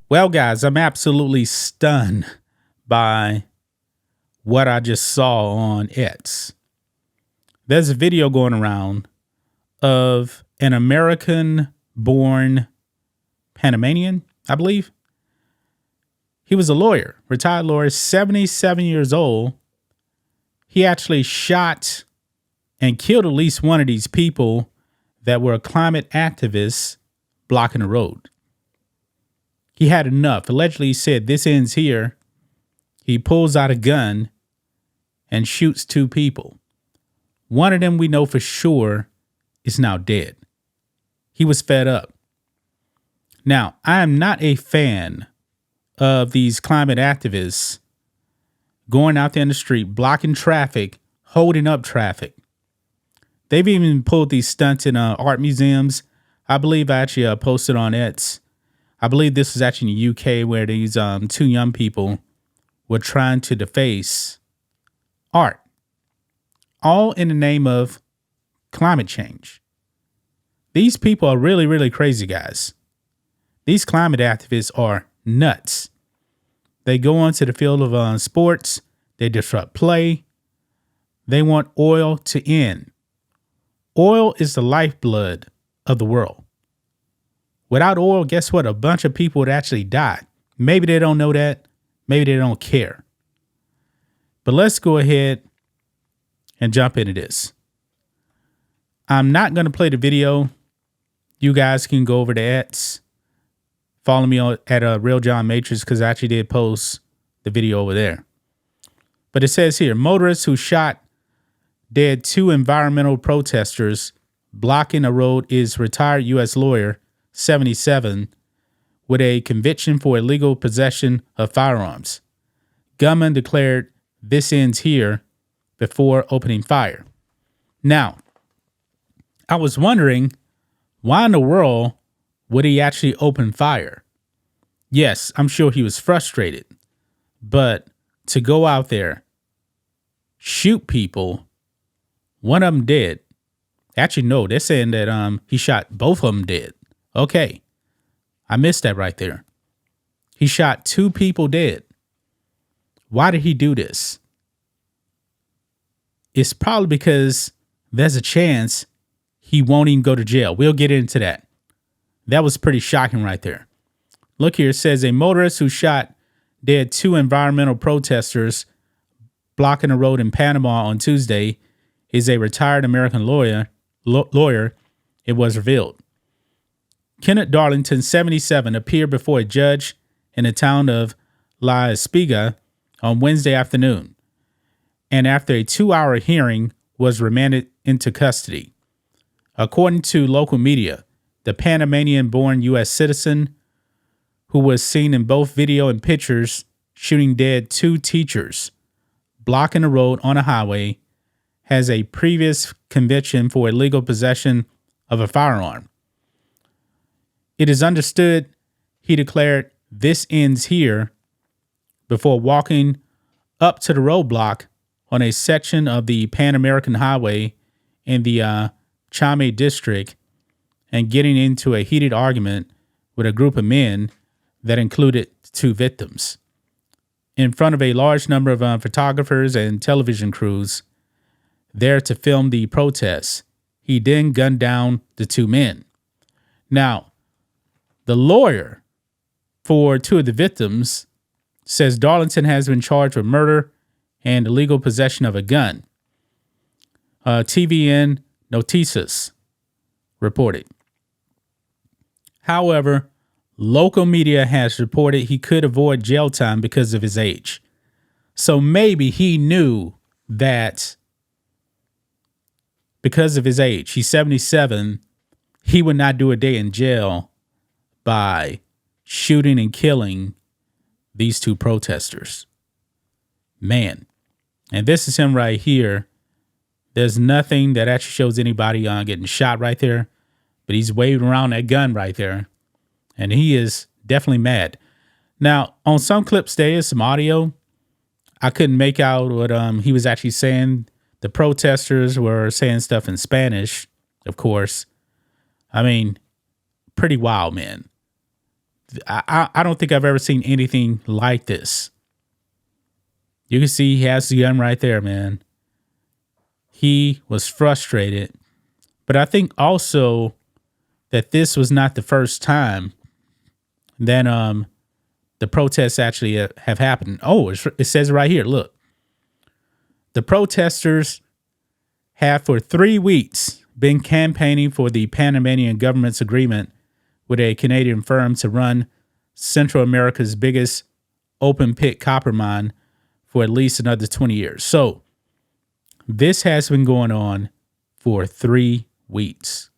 Well, guys, I'm absolutely stunned by what I just saw on X. There's a video going around of an American born Panamanian, I believe. He was a lawyer, retired lawyer, 77 years old. He actually shot and killed at least one of these people that were climate activists blocking the road. He had enough. Allegedly, he said, "This ends here." He pulls out a gun and shoots two people. One of them we know for sure is now dead. He was fed up. Now, I am not a fan of these climate activists going out there in the street, blocking traffic, holding up traffic. They've even pulled these stunts in art museums. I believe I actually posted on X. I believe this was actually in the UK where these two young people were trying to deface art, all in the name of climate change. These people are really, really crazy, guys. These climate activists are nuts. They go onto the field of sports. They disrupt play. They want oil to end. Oil is the lifeblood of the world. Without oil, guess what? A bunch of people would actually die. Maybe they don't know that. Maybe they don't care. But let's go ahead and jump into this. I'm not going to play the video. You guys can go over to X. Follow me at Real John Matrix because I actually did post the video over there. But it says here, motorists who shot dead two environmental protesters blocking a road is retired U.S. lawyer, 77, with a conviction for illegal possession of firearms. Gunman declared, "This ends here," before opening fire. Now, I was wondering, why in the world would he actually open fire? Yes, I'm sure he was frustrated, but to go out there, shoot people, one of them dead. Actually, no, they're saying that he shot both of them dead. Okay, I missed that right there. He shot two people dead. Why did he do this? It's probably because there's a chance he won't even go to jail. We'll get into that. That was pretty shocking right there. Look here, it says a motorist who shot dead two environmental protesters blocking a road in Panama on Tuesday is a retired American lawyer, it was revealed. Kenneth Darlington, 77, appeared before a judge in the town of La Espiga on Wednesday afternoon, and after a 2-hour hearing was remanded into custody. According to local media, the Panamanian-born U.S. citizen, who was seen in both video and pictures shooting dead two teachers blocking a road on a highway, has a previous conviction for illegal possession of a firearm. It is understood he declared, "This ends here," before walking up to the roadblock on a section of the Pan American Highway in the Chame district and getting into a heated argument with a group of men that included two victims. In front of a large number of photographers and television crews there to film the protests, he then gunned down the two men. Now, the lawyer for two of the victims says Darlington has been charged with murder and illegal possession of a gun. TVN Noticias reported. However, local media has reported he could avoid jail time because of his age. So maybe he knew that because of his age, he's 77, he would not do a day in jail by shooting and killing these two protesters. Man. And this is him right here. There's nothing that actually shows anybody getting shot right there, but he's waving around that gun right there. And he is definitely mad. Now, on some clips, there is some audio. I couldn't make out what he was actually saying. The protesters were saying stuff in Spanish, of course. I mean, pretty wild, man. I don't think I've ever seen anything like this. You can see he has the gun right there, man. He was frustrated. But I think also that this was not the first time that the protests actually have happened. Oh, it says right here, look. The protesters have for 3 weeks been campaigning for the Panamanian government's agreement with a Canadian firm to run Central America's biggest open pit copper mine for at least another 20 years. So this has been going on for 3 weeks.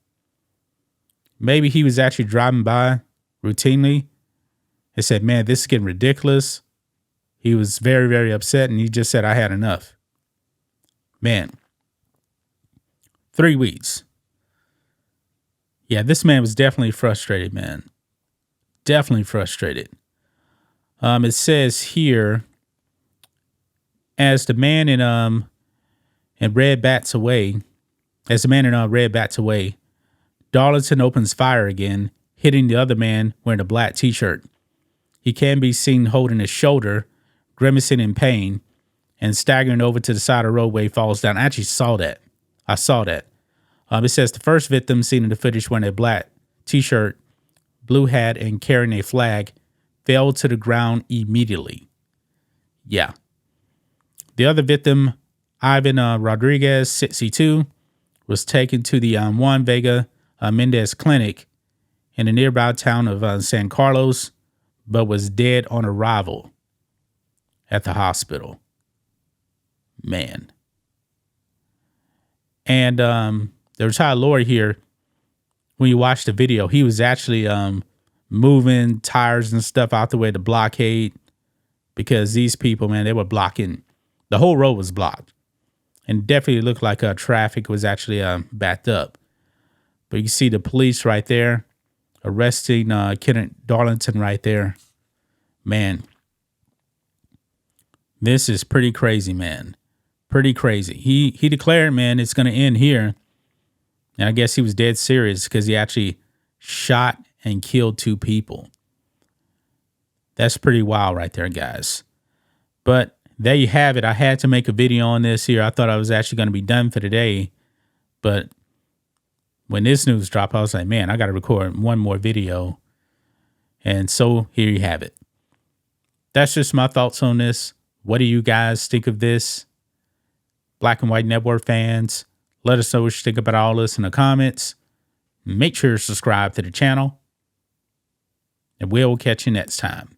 Maybe he was actually driving by routinely and said, man, this is getting ridiculous. He was very, very upset, and he just said, I had enough. Man, 3 weeks. Yeah, this man was definitely frustrated, man. Definitely frustrated. It says here, as the man in Red bats away, Darlington opens fire again, hitting the other man wearing a black t-shirt. He can be seen holding his shoulder, grimacing in pain, and staggering over to the side of the roadway, falls down. I actually saw that. I saw that. It says the first victim seen in the footage wearing a black t-shirt, blue hat, and carrying a flag fell to the ground immediately. Yeah. The other victim, Ivan Rodriguez, 62, was taken to the Juan Vega Mendez Clinic in the nearby town of San Carlos, but was dead on arrival at the hospital. Man. And the retired lawyer here, when you watch the video, he was actually moving tires and stuff out the way to blockade, because these people, man, they were blocking. The whole road was blocked. And definitely looked like traffic was actually backed up. But you can see the police right there arresting Kenneth Darlington right there. Man, this is pretty crazy, man. Pretty crazy. He declared, man, it's going to end here. And I guess he was dead serious because he actually shot and killed 2 people. That's pretty wild right there, guys. But there you have it. I had to make a video on this here. I thought I was actually going to be done for today. But when this news dropped, I was like, man, I got to record one more video. And so here you have it. That's just my thoughts on this. What do you guys think of this? Black and White Network fans, let us know what you think about all this in the comments. Make sure to subscribe to the channel. And we'll catch you next time.